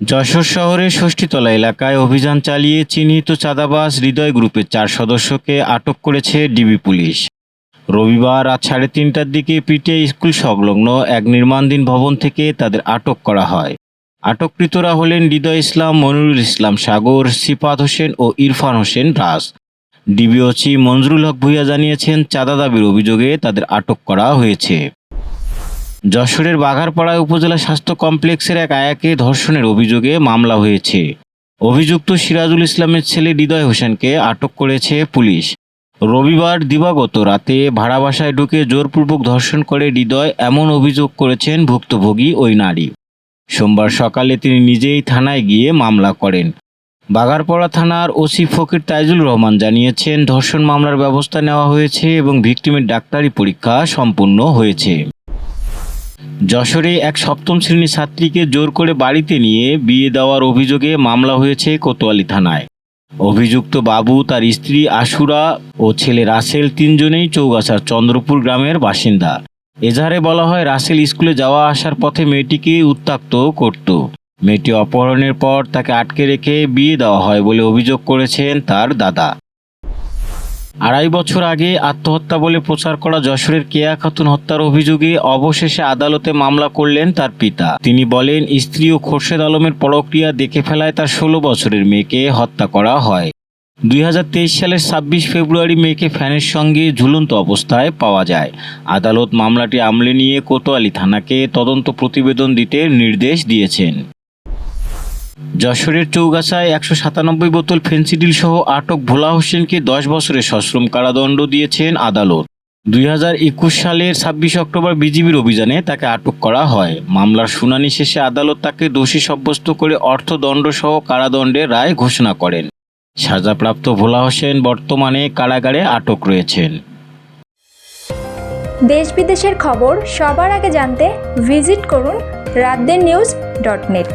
যশোর শহরের ষষ্ঠীতলা এলাকায় অভিযান চালিয়ে চিহ্নিত চাঁদাবাজ হৃদয় গ্রুপের 4 সদস্যকে আটক করেছে ডিবি পুলিশ। রবিবার রাত 3:30টার দিকে পিটিআই স্কুল সংলগ্ন এক নির্মাণাধীন ভবন থেকে তাদের আটক করা হয়। আটককৃতরা হলেন হৃদয় ইসলাম, মনিরুল ইসলাম সাগর, সিফাত হোসেন ও ইরফান হোসেন রাজ। ডিবি ওসি মঞ্জুরুল হক ভূঁইয়া জানিয়েছেন, চাঁদা দাবির অভিযোগে তাদের আটক করা হয়েছে। যশোরের বাঘারপাড়া উপজেলা স্বাস্থ্য কমপ্লেক্সের এক আয়াকে ধর্ষণের অভিযোগে মামলা হয়েছে। অভিযুক্ত সিরাজুল ইসলামের ছেলে হৃদয় হোসেনকে আটক করেছে পুলিশ। রবিবার দিবাগত রাতে ভাড়া বাসায় ঢুকে জোরপূর্বক ধর্ষণ করে হৃদয়, এমন অভিযোগ করেছেন ভুক্তভোগী ওই নারী। সোমবার সকালে তিনি নিজেই থানায় গিয়ে মামলা করেন। বাঘারপাড়া থানার ওসি ফকির তাইজুল রহমান জানিয়েছেন, ধর্ষণ মামলার ব্যবস্থা নেওয়া হয়েছে এবং ভিকটিমের ডাক্তারি পরীক্ষা সম্পূর্ণ হয়েছে। যশোরে এক 7ম শ্রেণীর ছাত্রীকে জোর করে বাড়িতে নিয়ে বিয়ে দেওয়ার অভিযোগে মামলা হয়েছে কোতোয়ালি থানায়। অভিযুক্ত বাবু, তার স্ত্রী আশুরা ও ছেলে রাসেল তিনজনেই চৌগাছার চন্দ্রপুর গ্রামের বাসিন্দা। এজাহারে বলা হয়, রাসেল স্কুলে যাওয়া আসার পথে মেয়েটিকে উত্ত্যক্ত করত। মেয়েটি অপহরণের পর তাকে আটকে রেখে বিয়ে দেওয়া হয় বলে অভিযোগ করেছেন তার দাদা। 2.5 বছর আগে আত্মহত্যা বলে প্রচার করা যশোরের কেয়া খাতুন হত্যার অভিযোগে অবশেষে আদালতে মামলা করলেন তার পিতা। তিনি বলেন, স্ত্রী ও খোরশেদ আলমের পরক্রিয়া দেখে ফেলায় তার 16 বছরের মেয়েকে হত্যা করা হয়। 2023 সালের 26 ফেব্রুয়ারি মেয়েকে ফ্যানের সঙ্গে ঝুলন্ত অবস্থায় পাওয়া যায়। আদালত মামলাটি আমলে নিয়ে কোতোয়ালি থানাকে তদন্ত প্রতিবেদন দিতে নির্দেশ দিয়েছেন। যশোরের চৌগাছায় 197 বোতল ফেন্সিডিল সহ আটক ভোলা হোসেনকে 10 বছরের সশ্রম কারাদণ্ড দিয়েছেন আদালত। 2021 সালের 26 অক্টোবর বিজিবির অভিযানে তাকে আটক করা হয়। মামলার শুনানি শেষে আদালত তাকে দোষী সাব্যস্ত করে অর্থদণ্ড সহ কারাদণ্ডের রায় ঘোষণা করেন। সাজাপ্রাপ্ত ভোলা হোসেন বর্তমানে কারাগারে আটক রয়েছেন। দেশ বিদেশের খবর সবার আগে জানতে ভিজিট করুন raddennews.net।